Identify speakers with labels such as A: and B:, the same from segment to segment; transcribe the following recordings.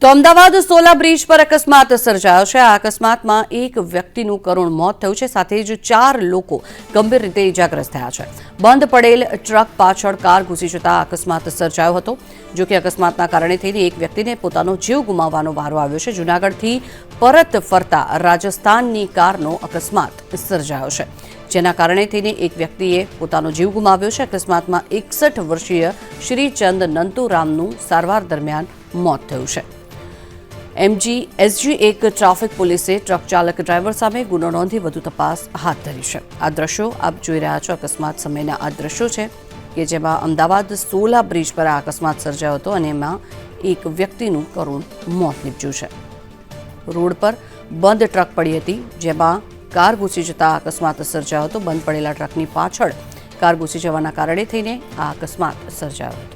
A: તો અમદાવાદ સોલા બ્રિજ પર અકસ્માત સર્જાયો છે। આ અકસ્માતમાં એક વ્યક્તિનું કરુણ મોત થયું છે, સાથે જ 4 લોકો ગંભીર રીતે ઇજાગ્રસ્ત થયા છે। બંધ પડેલ ટ્રક પાછળ કાર ઘૂસી જતા અકસ્માત સર્જાયો હતો। જો કે અકસ્માતના કારણે થઈને એક વ્યક્તિને પોતાનો જીવ ગુમાવવાનો વારો આવ્યો છે। જૂનાગઢથી પરત ફરતા રાજસ્થાનની કારનો અકસ્માત સર્જાયો છે, જેના કારણે થઈને એક વ્યક્તિએ પોતાનો જીવ ગુમાવ્યો છે। અકસ્માતમાં 61 વર્ષીય શ્રીચંદ નંતુરામનું સારવાર દરમિયાન મોત થયું છે। એસજી-1 ટ્રાફિક પોલીસે ટ્રક ચાલક ડ્રાઈવર સામે ગુનો નોંધી વધુ તપાસ હાથ ધરી છે। આ દ્રશ્યો આપ જોઈ રહ્યા છો, અકસ્માત સમયના આ દ્રશ્યો છે કે જેમાં અમદાવાદ સોલા બ્રિજ પર આ અકસ્માત સર્જાયો હતો અને એમાં એક વ્યક્તિનું કરુણ મોત નીપજ્યું છે। રોડ પર બંધ ટ્રક પડી હતી, જેમાં કાર ઘૂસી જતા અકસ્માત સર્જાયો હતો। બંધ પડેલા ટ્રકની પાછળ કાર ઘૂસી જવાના કારણે થઈને આ અકસ્માત સર્જાયો હતો।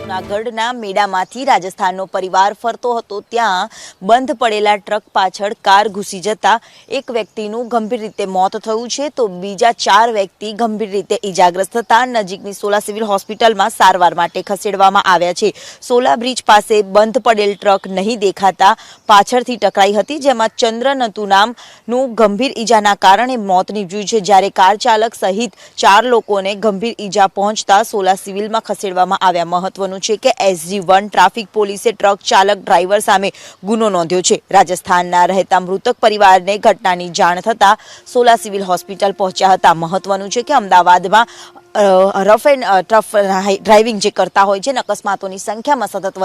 B: જૂનાગઢના મેડામાંથી રાજસ્થાનનો પરિવાર ફરતો હતો, ત્યાં બંધ પડેલા ટ્રક પાછળ કાર ઘૂસી જતા એક વ્યક્તિનું ગંભીર રીતે મોત થયું છે, તો બીજા 4 વ્યક્તિ ગંભીર રીતે ઇજાગ્રસ્ત થતા નજીકની સોલા સિવિલ હોસ્પિટલમાં સારવાર માટે ખસેડવામાં આવ્યા છે। સોલા બ્રિજ પાસે બંધ પડેલ ટ્રક નહીં દેખાતા પાછળથી ટકરાઈ હતી, જેમાં ચંદ્ર નંતુનામનું ગંભીર ઈજાના કારણે મોત નીપજ્યું છે, જ્યારે કાર ચાલક સહિત 4 લોકોને ગંભીર ઈજા પહોંચતા સોલા સિવિલમાં ખસેડવામાં આવ્યા। મહત્વનું છે કે એસજી-1 ટ્રાફિક પોલીસે ટ્રક ચાલક ડ્રાઈવર સામે ગુનો નોંધ્યો છે। રાજસ્થાનના રહેતા મૃતક પરિવારને ઘટનાની જાણ થતા સોલા સિવિલ હોસ્પિટલ પહોંચ્યા હતા। મહત્વનું છે કે અમદાવાદમાં રફ એન્ડ ટફ ડ્રાઇવિંગ જે કરતા હોય છે ને, અકસ્માતોની સંખ્યામાં સતત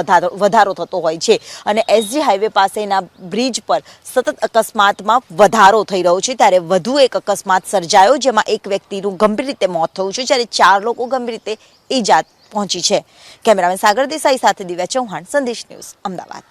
B: વધારો થતો હોય છે અને એસજી હાઈવે પાસેના બ્રિજ પર સતત અકસ્માતમાં વધારો થઈ રહ્યો છે, ત્યારે વધુ એક અકસ્માત સર્જાયો, જેમાં એક વ્યક્તિનું ગંભીર રીતે મોત થયું છે, જ્યારે 4 લોકો ગંભીર રીતે ઈજા પહોંચી છે। કેમેરામેન સાગર દેસાઈ સાથે દિવ્યા ચૌહાણ, સંદેશ ન્યૂઝ, અમદાવાદ।